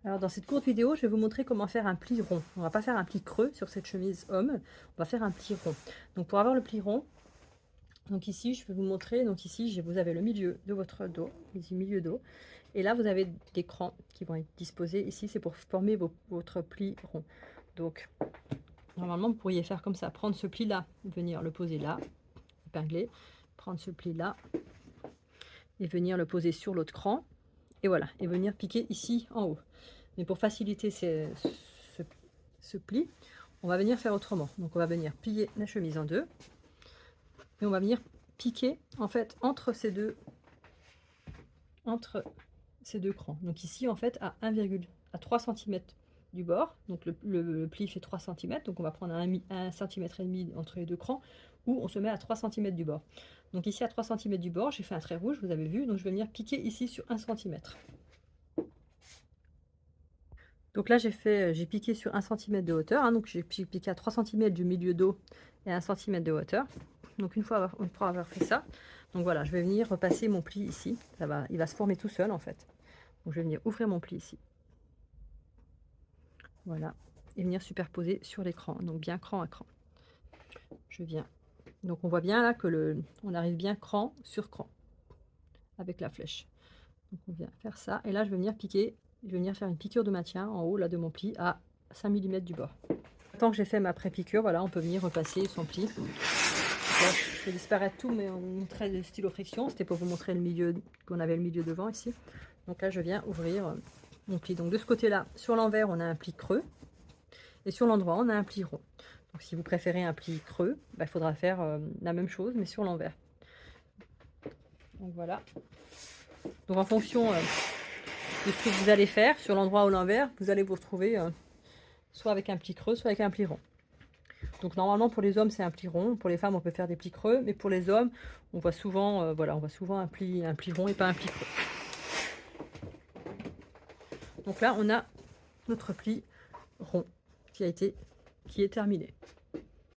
Alors dans cette courte vidéo, je vais vous montrer comment faire un pli rond. On va pas faire un pli creux sur cette chemise homme, on va faire un pli rond. Donc pour avoir le pli rond, donc ici je vais vous montrer, donc ici vous avez le milieu de votre dos, ici milieu dos, et là vous avez des crans qui vont être disposés ici, c'est pour former votre pli rond. Donc normalement vous pourriez faire comme ça, prendre ce pli là, venir le poser là, épingler, prendre ce pli là et venir le poser sur l'autre cran, et voilà, et venir piquer ici en haut. Mais pour faciliter ce pli, on va venir faire autrement. Donc on va venir plier la chemise en deux et on va venir piquer en fait entre ces deux crans. Donc ici en fait à 3 cm du bord. Donc le pli fait 3 cm, donc on va prendre 1,5 cm entre les deux crans, ou on se met à 3 cm du bord. Donc ici à 3 cm du bord, j'ai fait un trait rouge, vous avez vu, donc je vais venir piquer ici sur 1 cm. Donc là, j'ai piqué sur 1 cm de hauteur, hein, donc j'ai piqué à 3 cm du milieu dos et 1 cm de hauteur. Donc une fois avoir fait ça, donc voilà, je vais venir repasser mon pli ici. Il va se former tout seul en fait. Donc je vais venir ouvrir mon pli ici. Voilà, et venir superposer sur l'écran, donc bien cran à cran. Je viens. Donc on voit bien là que on arrive bien cran sur cran avec la flèche. Donc on vient faire ça, et là je vais venir piquer. Je vais venir faire une piqûre de maintien en haut là de mon pli à 5 mm du bord. Tant que j'ai fait ma pré-piqûre, voilà, on peut venir repasser son pli. Là, je fais disparaître tout mon trait de stylo friction. C'était pour vous montrer le milieu, qu'on avait le milieu devant ici. Donc là, je viens ouvrir mon pli. Donc de ce côté-là, sur l'envers, on a un pli creux. Et sur l'endroit, on a un pli rond. Donc si vous préférez un pli creux, bah, il faudra faire la même chose, mais sur l'envers. Donc voilà. Donc en fonction de ce que vous allez faire, sur l'endroit ou l'envers, vous allez vous retrouver soit avec un pli creux, soit avec un pli rond. Donc normalement pour les hommes c'est un pli rond, pour les femmes on peut faire des plis creux, mais pour les hommes on voit souvent, voilà, on voit souvent un pli rond et pas un pli creux. Donc là on a notre pli rond qui est terminé.